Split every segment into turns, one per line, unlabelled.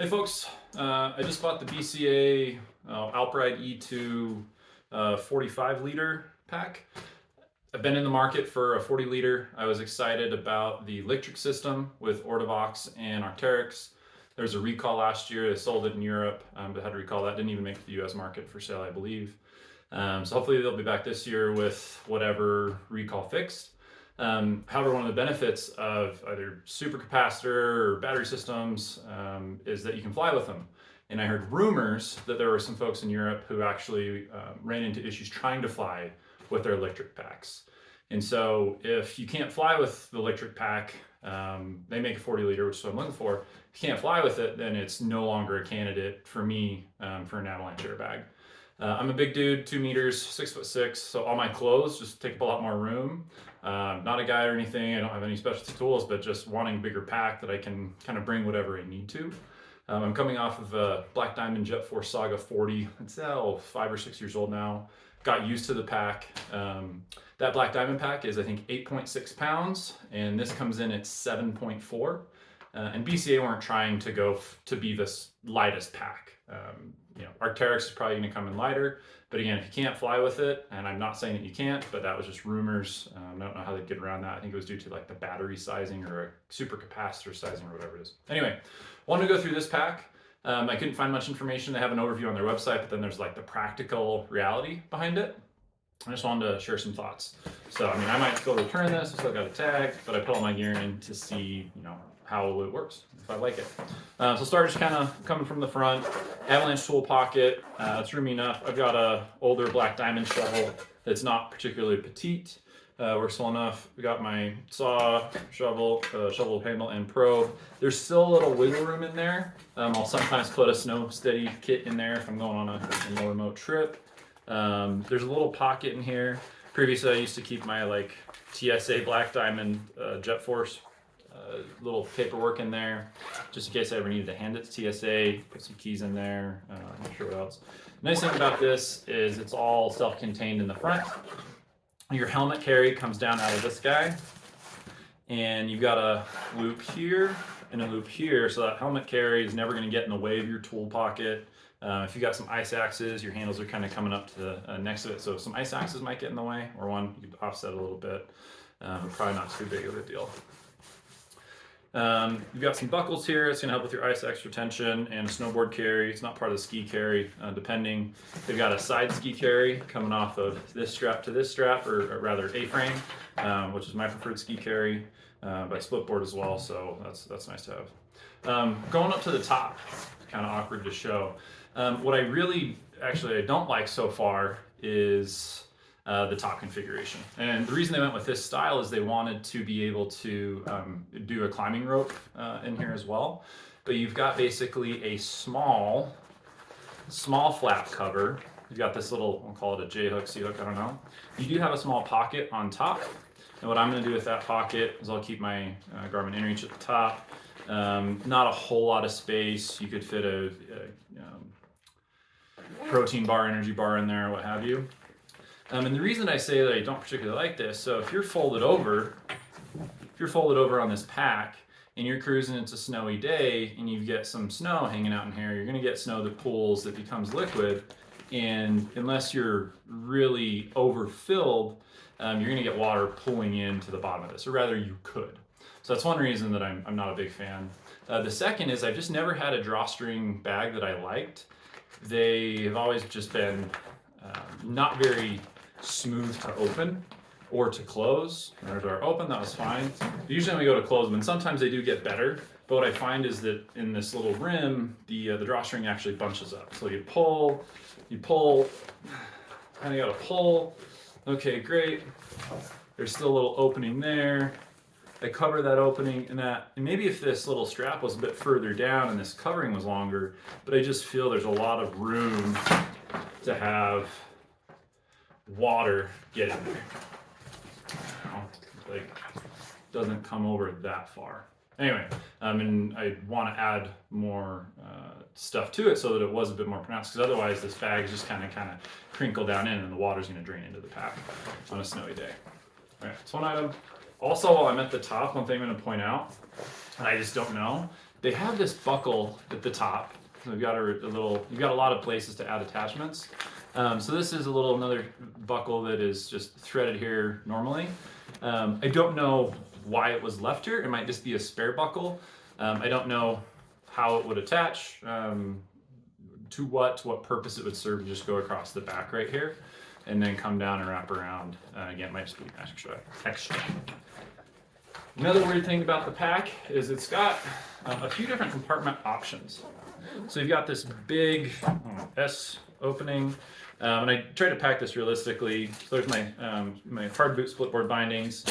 Hey folks, I just bought the BCA Alpride E2 45 liter pack. I've been in the market for a 40 liter. I was excited about the electric system with Ortovox and Arc'teryx. There was a recall last year. They sold it in Europe, but had to recall that. Didn't even make the US market for sale, I believe. So hopefully they'll be back this year with whatever recall fixed. However, one of the benefits of either supercapacitor or battery systems is that you can fly with them. And I heard rumors that there were some folks in Europe who actually ran into issues trying to fly with their electric packs. And so if you can't fly with the electric pack, they make a 40 liter, which is what I'm looking for. If you can't fly with it, then it's no longer a candidate for me for an avalanche airbag. I'm a big dude, 2 meters, 6'6", so all my clothes just take up a lot more room. Not a guy or anything, I don't have any specialty tools, but just wanting a bigger pack that I can kind of bring whatever I need to. I'm coming off of a Black Diamond Jet Force Saga 40. It's 5 or 6 years old now. Got used to the pack. That Black Diamond pack is, I think, 8.6 pounds, and this comes in at 7.4. And BCA weren't trying to go to be this lightest pack. Arc'teryx is probably going to come in lighter, but again, if you can't fly with it, and I'm not saying that you can't, but that was just rumors. I don't know how they'd get around that. I think it was due to like the battery sizing or a supercapacitor sizing or whatever it is. Anyway, wanted to go through this pack. I couldn't find much information. They have an overview on their website, but then there's like the practical reality behind it. I just wanted to share some thoughts. So, I might still return this. I still got a tag, but I put all my gear in to see, how it works, if I like it. So start just kind of coming from the front. Avalanche tool pocket. It's roomy enough. I've got a older Black Diamond shovel that's not particularly petite. Works well enough. We got my saw, shovel, shovel handle, and probe. There's still a little wiggle room in there. I'll sometimes put a snow steady kit in there if I'm going on a more remote trip. There's a little pocket in here. Previously, I used to keep my TSA Black Diamond Jet Force little paperwork in there, just in case I ever needed to hand it to TSA. Put some keys in there. I'm not sure what else. Nice thing about this is it's all self-contained in the front. Your helmet carry comes down out of this guy, and you've got a loop here and a loop here, so that helmet carry is never going to get in the way of your tool pocket. If you got some ice axes, your handles are kind of coming up to the next to it, so some ice axes might get in the way, or one you could offset a little bit. Probably not too big of a deal. You've got some buckles here. It's going to help with your ice axe retention, and a snowboard carry. It's not part of the ski carry, depending. They've got a side ski carry coming off of this strap to this strap, or rather A-frame, which is my preferred ski carry, by split board as well, so that's nice to have. Going up to the top, kind of awkward to show. What I don't like so far is the top configuration. And the reason they went with this style is they wanted to be able to do a climbing rope in here as well. But you've got basically a small flap cover. You've got this little, we'll call it a J-hook, C-hook, I don't know. You do have a small pocket on top. And what I'm going to do with that pocket is I'll keep my Garmin inReach at the top. Not a whole lot of space. You could fit a protein bar, energy bar in there, what have you. And the reason I say that I don't particularly like this, so if you're folded over on this pack and you're cruising, it's a snowy day and you get some snow hanging out in here, you're going to get snow that pools, that becomes liquid, and unless you're really overfilled, you're going to get water pooling into the bottom of this, or rather you could. So that's one reason that I'm not a big fan. The second is I've just never had a drawstring bag that I liked. They have always just been not very smooth to open or to close. There's our open, that was fine. Usually when we go to close them, and sometimes they do get better, but what I find is that in this little rim, the drawstring actually bunches up. So you pull, kind of got to pull. Okay, great. There's still a little opening there. I cover that opening and maybe if this little strap was a bit further down and this covering was longer, but I just feel there's a lot of room to have water get in there. Doesn't come over that far. Anyway, and I want to add more stuff to it so that it was a bit more pronounced, because otherwise this bag is just kind of crinkle down in and the water's going to drain into the pack on a snowy day. All right, that's one item. Also, while I'm at the top, one thing I'm going to point out, and I just don't know, They have this buckle at the top. So we've got you've got a lot of places to add attachments. So this is another buckle that is just threaded here normally. I don't know why it was left here. It might just be a spare buckle. I don't know how it would attach, to what purpose it would serve to just go across the back right here and then come down and wrap around. Again, it might just be extra. Another weird thing about the pack is it's got a few different compartment options. So you've got this big S opening, and I try to pack this realistically. So there's my hard boot split board bindings,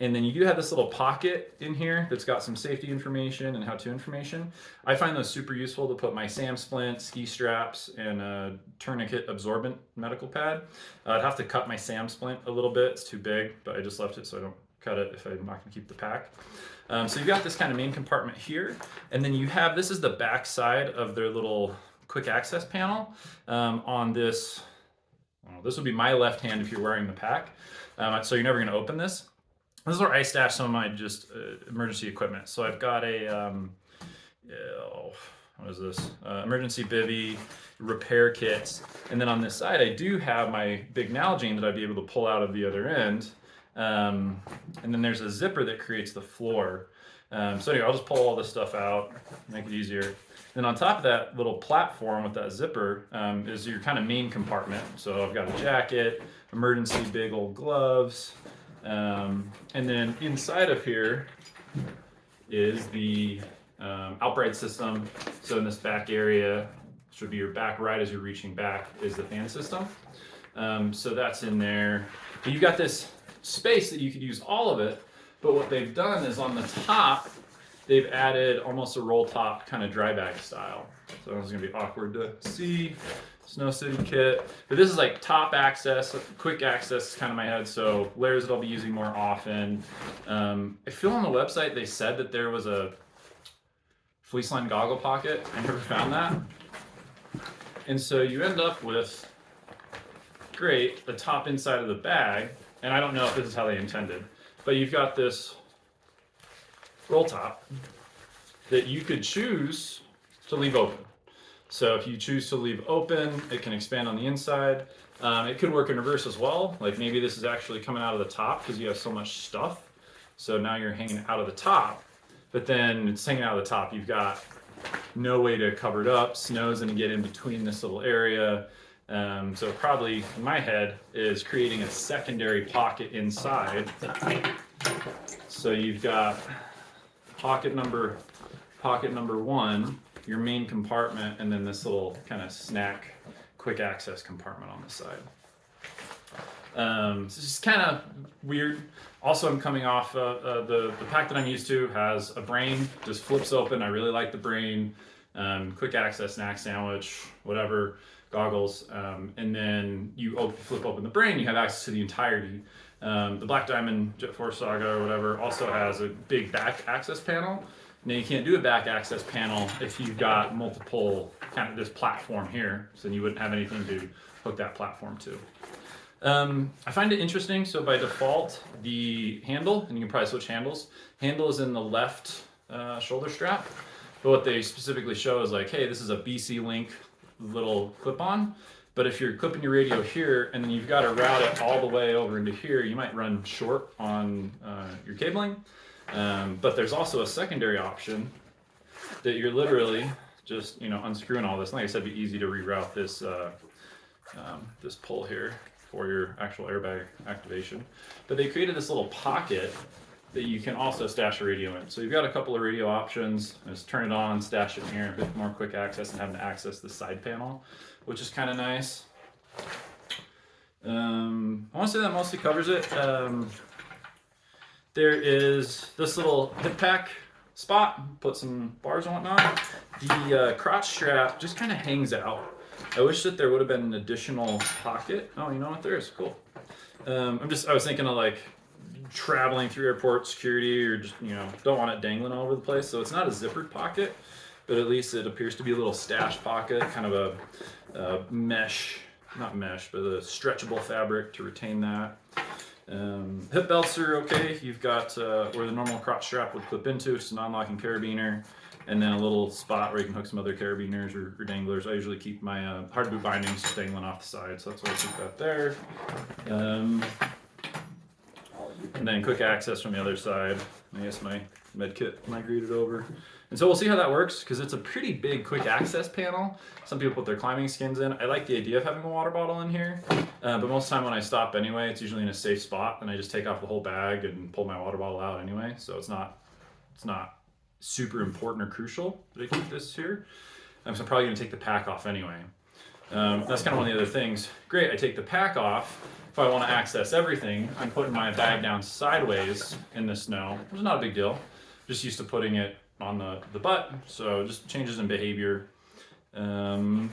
and then you do have this little pocket in here that's got some safety information and how-to information. I find those super useful to put my SAM splint, ski straps, and a tourniquet absorbent medical pad. I'd have to cut my SAM splint a little bit. It's too big, but I just left it so I don't cut it if I'm not gonna keep the pack. So you've got this kind of main compartment here, and then you have, this is the back side of their little quick access panel on this. This would be my left hand if you're wearing the pack. So you're never gonna open this. This is where I stash some of my emergency equipment. So I've got a, what is this? Emergency bivvy, repair kits. And then on this side, I do have my big Nalgene that I'd be able to pull out of the other end. And then there's a zipper that creates the floor. So anyway, I'll just pull all this stuff out, make it easier. Then on top of that little platform with that zipper is your kind of main compartment. So I've got a jacket, emergency big old gloves, and then inside of here is the Alpride system. So in this back area, should be your back right as you're reaching back, is the fan system. So that's in there. But you've got this space that you could use all of it, but what they've done is on the top, they've added almost a roll top kind of dry bag style. So this is gonna be awkward to see. Snow City kit, but this is like top access, quick access is kind of my head, so layers that I'll be using more often. I feel on the website they said that there was a fleece line goggle pocket. I never found that. And so you end up with, great, the top inside of the bag, and I don't know if this is how they intended, but you've got this roll top that you could choose to leave open. So if you choose to leave open, it can expand on the inside. It could work in reverse as well. Like maybe this is actually coming out of the top because you have so much stuff. So now you're hanging out of the top, but then it's hanging out of the top. You've got no way to cover it up. Snow's gonna get in between this little area. So probably in my head is creating a secondary pocket inside. So you've got pocket number one, your main compartment, and then this little kind of snack quick access compartment on the side. So it's just kind of weird. Also, I'm coming off the pack that I'm used to has a brain, just flips open. I really like the brain. Quick access snack sandwich, whatever, goggles, and then you flip open the brain, you have access to the entirety. The Black Diamond Jet Force Saga or whatever also has a big back access panel. Now you can't do a back access panel if you've got multiple, kind of this platform here, so then you wouldn't have anything to hook that platform to. I find it interesting, so by default, the handle, and you can probably switch handle is in the left shoulder strap, but what they specifically show is like, hey, this is a BC Link little clip-on, but if you're clipping your radio here, and then you've got to route it all the way over into here, you might run short on your cabling. But there's also a secondary option that you're literally just, unscrewing all this. Like I said, it'd be easy to reroute this this pull here for your actual airbag activation. But they created this little pocket that you can also stash a radio in. So you've got a couple of radio options. Just turn it on, stash it in here, a bit more quick access and having to access the side panel, which is kind of nice. I want to say that mostly covers it. There is this little hip pack spot, put some bars and whatnot. The crotch strap just kind of hangs out. I wish that there would have been an additional pocket. Oh, you know what, there is, cool. I was thinking of like traveling through airport security or just, don't want it dangling all over the place. So it's not a zippered pocket, but at least it appears to be a little stash pocket, kind of a mesh, not mesh, but a stretchable fabric to retain that. Hip belts are okay. You've got where the normal crotch strap would clip into, just a non-locking carabiner, and then a little spot where you can hook some other carabiners or danglers. I usually keep my hard boot bindings dangling off the side, so that's why I keep that there. And then quick access from the other side. I guess my med kit migrated over. And so we'll see how that works, because it's a pretty big quick access panel. Some people put their climbing skins in. I like the idea of having a water bottle in here, but most of the time when I stop anyway, it's usually in a safe spot, and I just take off the whole bag and pull my water bottle out anyway. So it's not super important or crucial that I keep this here. So I'm probably gonna take the pack off anyway. That's kind of one of the other things. Great, I take the pack off. If I want to access everything, I'm putting my bag down sideways in the snow, which is not a big deal. Just used to putting it on the butt, so just changes in behavior. On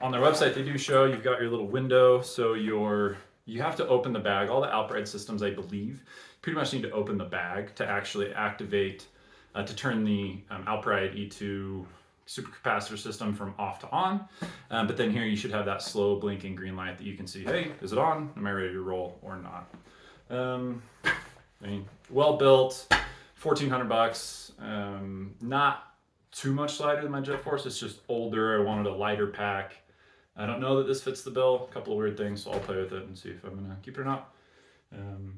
their website, they do show you've got your little window, so you have to open the bag. All the Alpride systems, I believe, pretty much need to open the bag to actually activate, to turn the Alpride E2 supercapacitor system from off to on. But then here you should have that slow blinking green light that you can see, hey, is it on? Am I ready to roll or not? I mean, well built, $1,400. Not too much lighter than my Jet Force. It's just older. I wanted a lighter pack. I don't know that this fits the bill. A couple of weird things, so I'll play with it and see if I'm gonna keep it or not.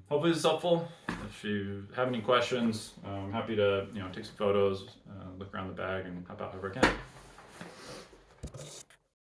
Hopefully this is helpful. If you have any questions, I'm happy to take some photos, look around the bag, and help out however I can.